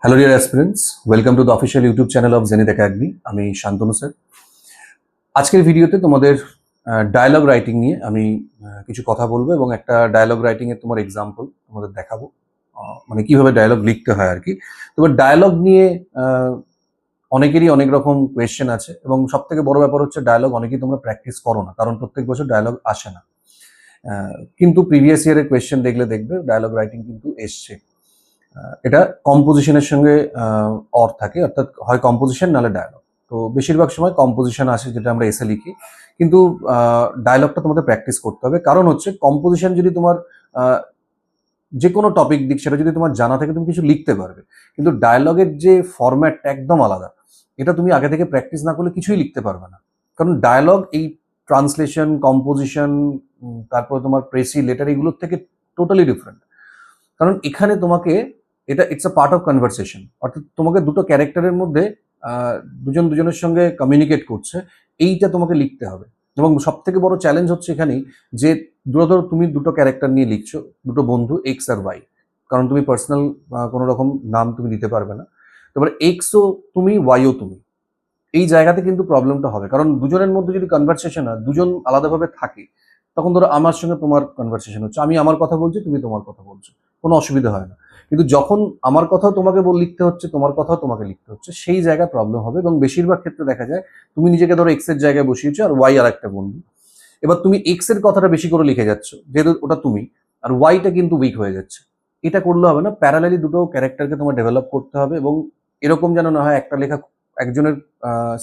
Hello dear aspirants, welcome to the official YouTube channel of zenith academy. আমি Shantanu sir. আজকের ভিডিওতে তোমাদের dialogue writing নিয়ে আমি কিছু কথা বলবো এবং একটা ডায়ালগ রাইটিং এর তোমার এক্সাম্পল তোমাদের দেখাবো, মানে কিভাবে ডায়ালগ লিখতে হয় আর কি। তোমার ডায়ালগ নিয়ে অনেকেরই অনেক রকম কোয়েশ্চেন আছে এবং সব থেকে বড় ব্যাপার হচ্ছে ডায়ালগ অনেকেই তোমরা প্র্যাকটিস করো না, কারণ প্রত্যেক বছর ডায়ালগ আসে না। কিন্তু প্রিভিয়াস ইয়ারের কোয়েশ্চেন দেখবে ডায়ালগ রাইটিং কিন্তু এসছে। এটা কম্পোজিশনের সঙ্গে অর থাকে, অর্থাৎ হয় কম্পোজিশন নাহলে ডায়ালগ। তো বেশিরভাগ সময় কম্পোজিশন আসে, যেটা আমরা এসে লিখি, কিন্তু ডায়ালগটা তোমাদের প্র্যাকটিস করতে হবে। কারণ হচ্ছে কম্পোজিশন যদি তোমার যে কোনো টপিক দিক সেটা যদি তোমার জানা থাকে তুমি কিছু লিখতে পারবে, কিন্তু ডায়ালগের যে ফরম্যাটটা একদম আলাদা, এটা তুমি আগে থেকে প্র্যাকটিস না করলে কিছুই লিখতে পারবে না। কারণ ডায়ালগ এই ট্রান্সলেশন, কম্পোজিশন, তারপরে তোমার প্রেসি, লেটার, এগুলোর থেকে টোটালি ডিফারেন্ট। কারণ এখানে তোমাকে এটা it's a part of conversation, অর্থাৎ তোমাকে দুটো ক্যারেক্টারের মধ্যে দুজন দুজনের সঙ্গে কমিউনিকেট করছে, এইটা তোমাকে লিখতে হবে। এবং সব থেকে বড় চ্যালেঞ্জ হচ্ছে এখানেই যে ধরো তুমি দুটো ক্যারেক্টার নিয়ে লিখছো, দুটো বন্ধু এক্স আর ওয়াই, কারণ তুমি পার্সোনাল কোনো রকম নাম তুমি দিতে পারবে না। তারপরে এক্সও তুমি, ওয়াইও তুমি। এই জায়গাতে কিন্তু প্রবলেমটা হবে, কারণ দুজনের মধ্যে যদি কনভারসেশন হয়, দুজন আলাদাভাবে থাকে, তখন ধরো আমার সঙ্গে তোমার কনভারসেশন হচ্ছে, আমি আমার কথা বলছি, তুমি তোমার কথা বলছো, কোনো অসুবিধা হয় না। কিন্তু যখন আমার কথাও তোমাকে লিখতে হচ্ছে, তোমার কথাও তোমাকে লিখতে হচ্ছে, সেই জায়গায় প্রবলেম হবে। এবং বেশিরভাগ ক্ষেত্রে দেখা যায় তুমি নিজেকে ধরো এক্স এর জায়গায় বসিয়েছো আর ওয়াই আর একটা বন্ধু, এবার তুমি এক্স এর কথাটা বেশি করে লিখে যাচ্ছ, যেহেতু ওটা তুমি, আর ওয়াইটা কিন্তু উইক হয়ে যাচ্ছে। এটা করলে হবে না, প্যারালালি দুটো ক্যারেক্টারকে তোমার ডেভেলপ করতে হবে। এবং এরকম যেন না হয় একটা লেখা, একজনের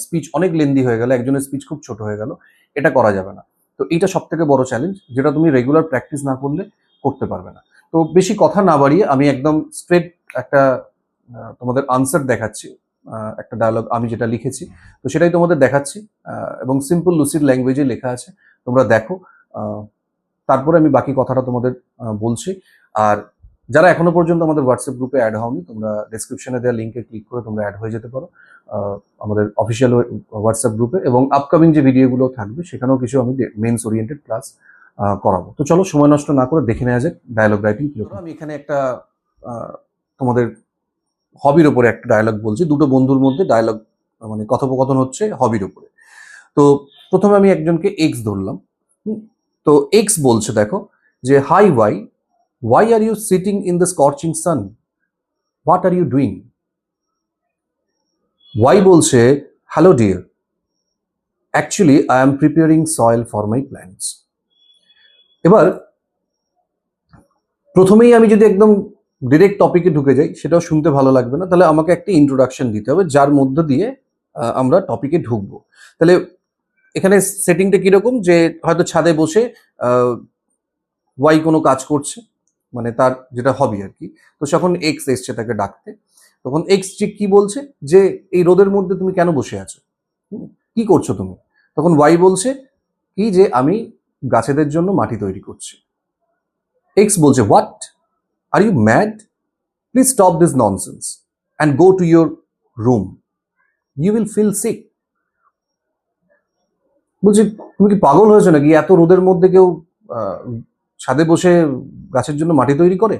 স্পিচ অনেক লেন্দি হয়ে গেল, একজনের স্পিচ খুব ছোট হয়ে গেল, এটা করা যাবে না। তো এইটা সব থেকে বড় চ্যালেঞ্জ, যেটা তুমি রেগুলার প্র্যাকটিস না করলে করতে পারবে না। তো বেশি কথা না বাড়িয়ে আমি একদম স্ট্রেট একটা তোমাদের আনসার দেখাচ্ছি। একটা ডায়ালগ আমি যেটা লিখেছি, তো সেটাই তোমাদের দেখাচ্ছি, এবং সিম্পল লুসিড ল্যাঙ্গুয়েজে লেখা আছে, তোমরা দেখো। তারপরে আমি বাকি কথাটা তোমাদের বলছি। আর যারা এখনো পর্যন্ত আমাদের হোয়াটসঅ্যাপ গ্রুপে অ্যাড হওনি, তোমরা ডেসক্রিপশনে দেওয়া লিঙ্কে ক্লিক করে তোমরা অ্যাড হয়ে যেতে পারো আমাদের অফিসিয়াল হোয়াটসঅ্যাপ গ্রুপে। এবং আপকামিং যে ভিডিওগুলো থাকবে সেখানেও কিছু আমি মেন্স ওরিয়েন্টেড ক্লাস করাবো। তো চলো সময় নষ্ট না করে দেখে নেওয়া যাক ডায়ালগ রাইটিং কিরকম। আমি এখানে একটা তোমাদের হবির ওপরে একটা ডায়ালগ বলছি, দুটো বন্ধুর মধ্যে ডায়ালগ, মানে কথোপকথন হচ্ছে হবির ওপরে। তো প্রথমে আমি একজনকে এক্স ধরলাম। তো এক্স বলছে, দেখো, যে hi Y, why are you sitting in the scorching sun? What are you doing? Why বলছে, hello dear, actually I am preparing soil for my plants. এবার প্রথমেই আমি যদি একদম ডিরেক্ট টপিকে ঢুকে যাই, সেটাও শুনতে ভালো লাগবে না, তাহলে আমাকে একটা ইন্ট্রোডাকশন দিতে হবে যার মধ্য দিয়ে আমরা টপিকে ঢুকবো। তাহলে এখানে সেটিংটা কিরকম, যে হয়তো ছাদে বসে ওয়াই কোনো কাজ করছে, মানে তার যেটা হবি আর কি। তো যখন এক্স এসছে তাকে ডাকতে, তখন এক্স যে কি বলছে, যে এই রোদের মধ্যে তুমি কেন বসে আছো, কি করছো তুমি? তখন ওয়াই বলছে কি, যে আমি গাছেদের জন্য মাটি তৈরি করছি। এক্স বলছে, what, are you mad, please stop this nonsense and go to your room, you will feel sick. বলছে, তুমি কি পাগল হয়েছো নাকি? এত রোদের মধ্যে কেউ ছাদে বসে গাছের জন্য মাটি তৈরি করে?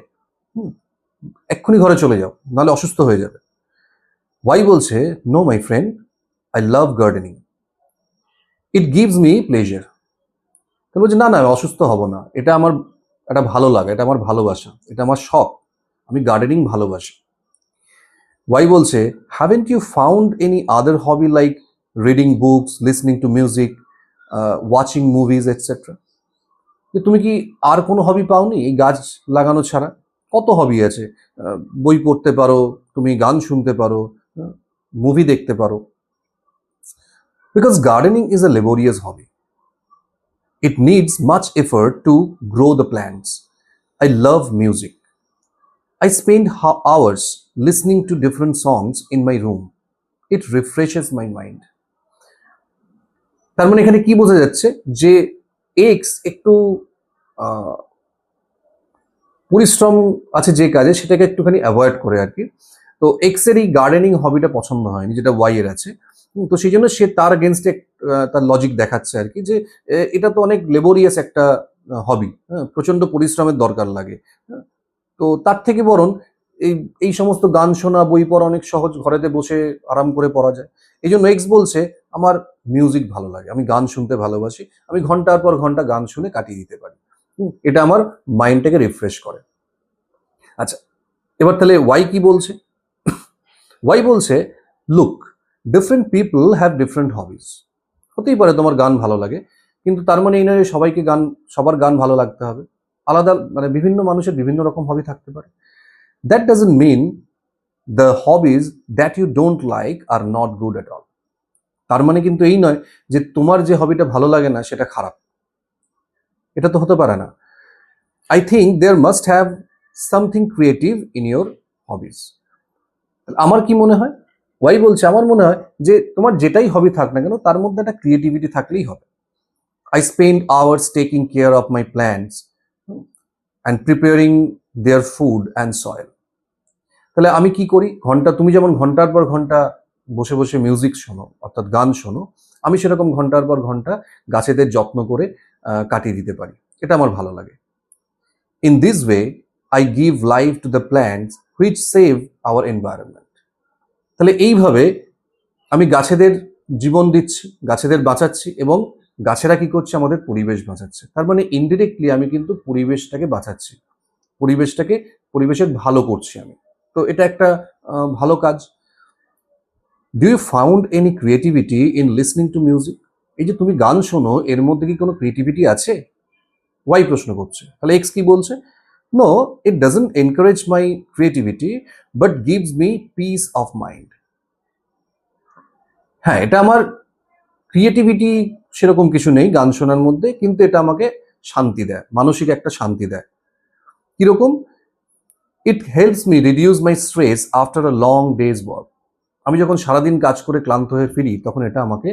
এক্ষুনি ঘরে চলে যাও, নাহলে অসুস্থ হয়ে যাবে। ওয়াই বলছে, no my friend, I love gardening, it gives me pleasure. তো বলছে, না না, অসুস্থ হব না, এটা আমার একটা ভালো লাগে, এটা আমার ভালোবাসা, এটা আমার শখ, আমি গার্ডেনিং ভালোবাসি। ওয়াই বলছে, haven't you found any other hobby like reading books, listening to music, watching movies etcetera? তুমি কি আর কোনো হবি পাওনি এই গাছ লাগানো ছাড়া? কত হবি আছে, বই পড়তে পারো, তুমি গান শুনতে পারো, মুভি দেখতে পারো। Because gardening is a laborious hobby, it needs much effort to grow the plants. I love music, I spend hours listening to different songs in my room, it refreshes my mind. তার মানে এখানে কি বোঝা যাচ্ছে, যে x একটু পরিশ্রম আছে যে কাজে, সেটাকে একটুখানি অ্যাভয়েড করে আর কি। তো এক্স এর এই গার্ডেনিং হবিটা পছন্দ হয়নি, যেটা ওয়াই এর আছে। তো সেই জন্য সে তার এগেনস্টে তার লজিক দেখাচ্ছে আর কি, যে এটা তো অনেক লেবোরিয়াস একটা হবি, প্রচন্ড পরিশ্রমের দরকার লাগে। তো তার থেকে বরং এই এই সমস্ত গান শোনা, বই পড়া অনেক সহজ, ঘরেতে বসে আরাম করে পড়া যায়। এই জন্য এক্স বলছে আমার মিউজিক ভালো লাগে, আমি গান শুনতে ভালোবাসি, আমি ঘন্টার পর ঘন্টা গান শুনে কাটিয়ে দিতে পারি। এটা আমার মাইন্ডটাকে রিফ্রেশ করে। আচ্ছা, এবার তাহলে ওয়াই কি বলছে? ওয়াই বলছে, look, different people have different hobbies. হতেই পারে তোমার গান ভালো লাগে, কিন্তু তার মানে এই নয় যে সবার গান ভালো লাগতে হবে। আলাদা, মানে বিভিন্ন মানুষের বিভিন্ন রকম হবি থাকতে পারে। That doesn't mean the hobbies that you don't like are not good at all. তার মানে কিন্তু এই নয় যে তোমার যে হবিটা ভালো লাগে না সেটা খারাপ। এটা তো হতে পারে না। I think there must have something creative in your hobbies. আমার কি মনে হয়? ওয়াই বলছে, আমার মনে হয় যে তোমার যেটাই হবি থাক না কেন তার মধ্যে একটা ক্রিয়েটিভিটি থাকলেই হবে। I spend hours taking care of my plants and preparing their food and soil. তাহলে আমি কি করি? তুমি যেমন ঘন্টার পর ঘন্টা বসে বসে মিউজিক শোনো, অর্থাৎ গান শোনো, আমি সেরকম ঘন্টার পর ঘন্টা গাছেদের যত্ন করে কাটিয়ে দিতে পারি। এটা আমার ভালো লাগে। In this way, I give life to the plants which save our environment. তাহলে এইভাবে আমি গাছেদের জীবন দিচ্ছি, গাছেদের বাঁচাচ্ছি, এবং গাছেরা কি করছে? আমাদের পরিবেশ বাঁচাচ্ছে। তার মানে ইনডিরেক্টলি আমি কিন্তু পরিবেশটাকে বাঁচাচ্ছি, পরিবেশের ভালো করছি আমি। তো এটা একটা ভালো কাজ। Do you found any creativity in listening to music? এই যে তুমি গান শোনো, এর মধ্যে কি কোনো ক্রিয়েটিভিটি আছে? ওয়াই প্রশ্ন করছে। তাহলে এক্স কি বলছে? No, it doesn't encourage my creativity but gives me peace of mind. হ্যাঁ, এটা আমার ক্রিয়েটিভিটি সেরকম কিছু নেই গান শোনার মধ্যে, কিন্তু এটা আমাকে শান্তি দেয়, মানসিক একটা শান্তি দেয়। কিরকম? It helps me reduce my stress after a long days work. আমি যখন সারাদিন কাজ করে ক্লান্ত হয়ে ফিরি, তখন এটা আমাকে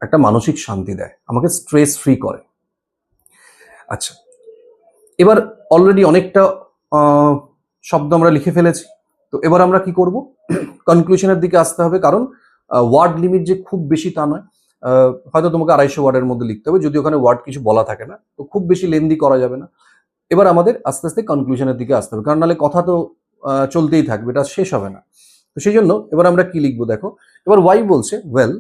একটা মানসিক শান্তি দেয়, আমাকে স্ট্রেস ফ্রি করে। আচ্ছা, এবার অলরেডি অনেকটা শব্দ আমরা লিখে ফেলেছি। তো এবার আমরা কি করব? কনক্লুশনের দিকে আসতে হবে, কারণ ওয়ার্ড লিমিট যে খুব বেশি তা নয়। হয়তো তোমাকে 250 ওয়ার্ডের মধ্যে লিখতে হবে, যদি ওখানে ওয়ার্ড কিছু বলা থাকে না, তো খুব বেশি লেন্দি করা যাবে না। এবার আমাদের আস্তে আস্তে কনক্লুশনের দিকে আসতে হবে, কারণ নাহলে কথা তো চলতেই থাকবে, এটা শেষ হবে না। তো সেই জন্য এবার আমরা কি লিখবো দেখো। এবার ওয়াই বলছে, well,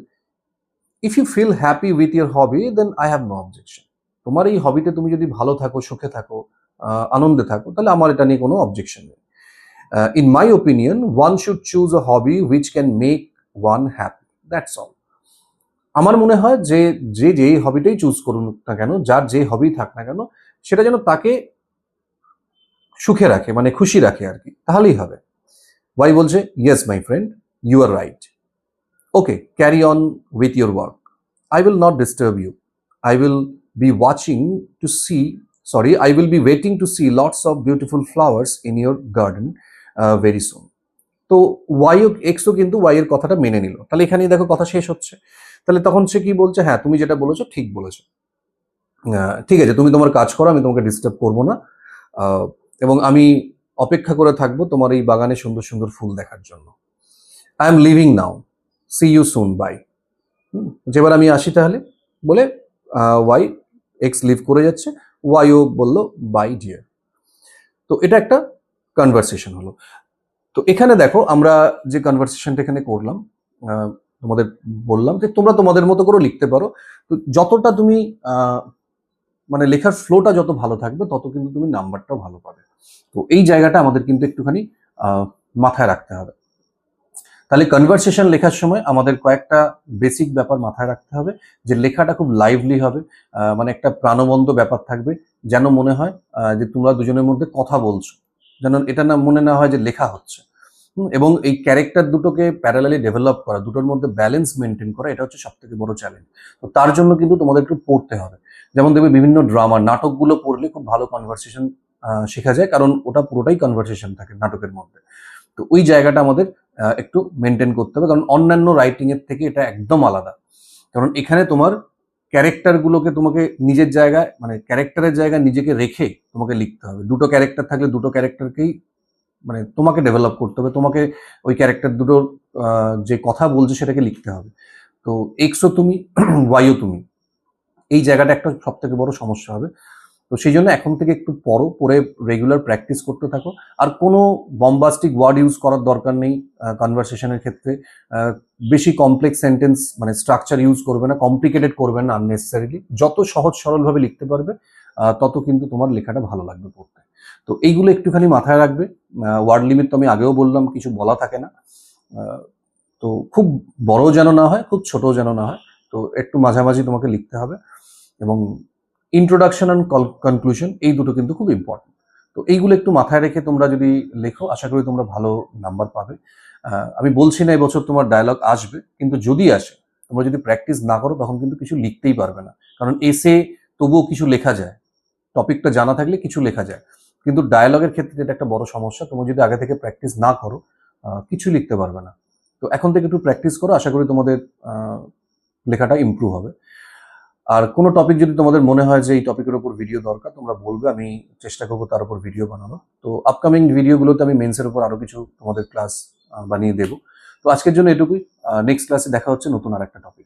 if you feel happy with your hobby then I have no objection. তোমার এই হবিতে তুমি যদি ভালো থাকো, সুখে থাকো, আনন্দে থাকো, তাহলে আমার এটা নিয়ে কোনো অবজেকশন নেই। In my opinion, one should choose a hobby which can make one happy, that's all. আমার মনে হয় যে যেই হবিটাই চুজ করুন না কেন, যার যে হবি থাক না কেন, সেটা যেন তাকে সুখে রাখে, মানে খুশি রাখে আর কি, তাহলেই হবে। ওয়াই বলছে, yes my friend, you are right. Okay, carry on with your work. I will not disturb you. I will be I will be waiting to see lots of beautiful flowers in your garden very soon. তো এক্সও কিন্তু Y এর কথাটা মেনে নিল। তাহলে এখানেই দেখো কথা শেষ হচ্ছে। তাহলে তখন সে কি বলছে? হ্যাঁ, তুমি যেটা বলেছো ঠিক বলেছো, ঠিক আছে, তুমি তোমার কাজ করো, আমি তোমাকে ডিস্টার্ব করবো না, এবং আমি অপেক্ষা করে থাকবো তোমার এই বাগানে সুন্দর সুন্দর ফুল দেখার জন্য। I am leaving now, see you soon, bye. যেবার আমি আসি তাহলে বলে ওয়াই, এক্স লিভ করে যাচ্ছে, ওয়াইও বললো বাই ডিয়ার। তো এটা একটা কনভারসেশন হলো। তো এখানে দেখো আমরা যে কনভারসেশনটা এখানে করলাম, তোমাদের বললাম যে তোমরা তোমাদের মতো করে লিখতে পারো। তো যতটা তুমি মানে লেখার ফ্লোটা যত ভালো থাকবে, তত কিন্তু তুমি নাম্বারটাও ভালো পাবে। তো এই জায়গাটা আমাদের কিন্তু একটুখানি মাথায় রাখতে হবে। তাহলে কনভারসেশন লেখার সময় আমাদের কয়েকটা বেসিক ব্যাপার মাথায় রাখতে হবে, যে লেখাটা খুব লাইভলি হবে, মানে একটা প্রাণবন্ত ব্যাপার থাকবে, যেন মনে হয় যে তোমরা দুজনের মধ্যে কথা বলছো, যেন এটা না মনে না হয় যে লেখা হচ্ছে। এবং এই ক্যারেক্টার দুটোকে প্যারালালি ডেভেলপ করা, দুটোর মধ্যে ব্যালেন্স মেনটেন করা, এটা হচ্ছে সব থেকে বড় চ্যালেঞ্জ। তো তার জন্য কিন্তু তোমাদের একটু পড়তে হবে। যেমন দেখবে বিভিন্ন ড্রামা, নাটকগুলো পড়লে খুব ভালো কনভারসেশন শেখা যায়, কারণ ওটা পুরোটাই কনভারসেশন থাকে নাটকের মধ্যে। তো ওই জায়গাটা আমাদের একটু মেনটেন করতে হবে, কারণ অন্যান্য রাইটিং এর থেকে এটা একদম আলাদা। কারণ এখানে তোমার ক্যারেক্টারগুলোকে তোমাকে নিজের জায়গায়, মানে ক্যারেক্টারের জায়গায় নিজেকে রেখে তোমাকে লিখতে হবে। দুটো ক্যারেক্টার থাকলে দুটো ক্যারেক্টারকেই মানে তোমাকে ডেভেলপ করতে হবে, তোমাকে ওই ক্যারেক্টার দুটোর যে কথা বলছে সেটাকে লিখতে হবে। তো এক্সও তুমি, ওয়াইও তুমি, এই জায়গাটা একটা সব থেকে বড় সমস্যা হবে। তো সেই জন্য এখন থেকে একটু পরে রেগুলার প্র্যাকটিস করতে থাকো। আর কোনো বম্বাস্টিক ওয়ার্ড ইউজ করার দরকার নেই কনভারসেশনের ক্ষেত্রে। বেশি কমপ্লেক্স সেন্টেন্স মানে স্ট্রাকচার ইউজ করবে না, কমপ্লিকেটেড করবে না আননেসেসারিলি। যত সহজ সরলভাবে লিখতে পারবে তত কিন্তু তোমার লেখাটা ভালো লাগবে পড়তে। তো এইগুলো একটুখানি মাথায় রাখবে। ওয়ার্ড লিমিট তো আমি আগেও বললাম, কিছু বলা থাকে না। তো খুব বড় যেন না হয়, খুব ছোট যেন না হয়, তো একটু মাঝামাঝি তোমাকে লিখতে হবে। এবং ইন্ট্রোডাকশন অ্যান্ড কনক্লুশন এই দুটো কিন্তু খুব ইম্পর্টেন্ট। তো এইগুলো একটু মাথায় রেখে তোমরা যদি লেখো, আশা করি তোমরা ভালো নাম্বার পাবে। আমি বলছি না এবছর তোমার ডায়লগ আসবে, কিন্তু যদি আসে, তোমরা যদি প্র্যাকটিস না করো তখন কিন্তু কিছু লিখতেই পারবে না। কারণ এসে তবুও কিছু লেখা যায়, টপিকটা জানা থাকলে কিছু লেখা যায়, কিন্তু ডায়ালগের ক্ষেত্রে এটা একটা বড় সমস্যা। তোমরা যদি আগে থেকে প্র্যাকটিস না করো কিছু লিখতে পারবে না। তো এখন থেকে একটু প্র্যাকটিস করো, আশা করি তোমাদের লেখাটা ইমপ্রুভ হবে। আর কোনো টপিক যদি তোমাদের মনে হয় যে এই টপিকের উপর ভিডিও দরকার, তোমরা বলবে, আমি চেষ্টা করবো তার উপর ভিডিও বানানো। তো আপকামিং ভিডিওগুলোতে আমি মেন্সের উপর আরো কিছু তোমাদের ক্লাস বানিয়ে দেবো। তো আজকের জন্য এটুকুই। নেক্সট ক্লাসে দেখা হচ্ছে নতুন আর একটা টপিক।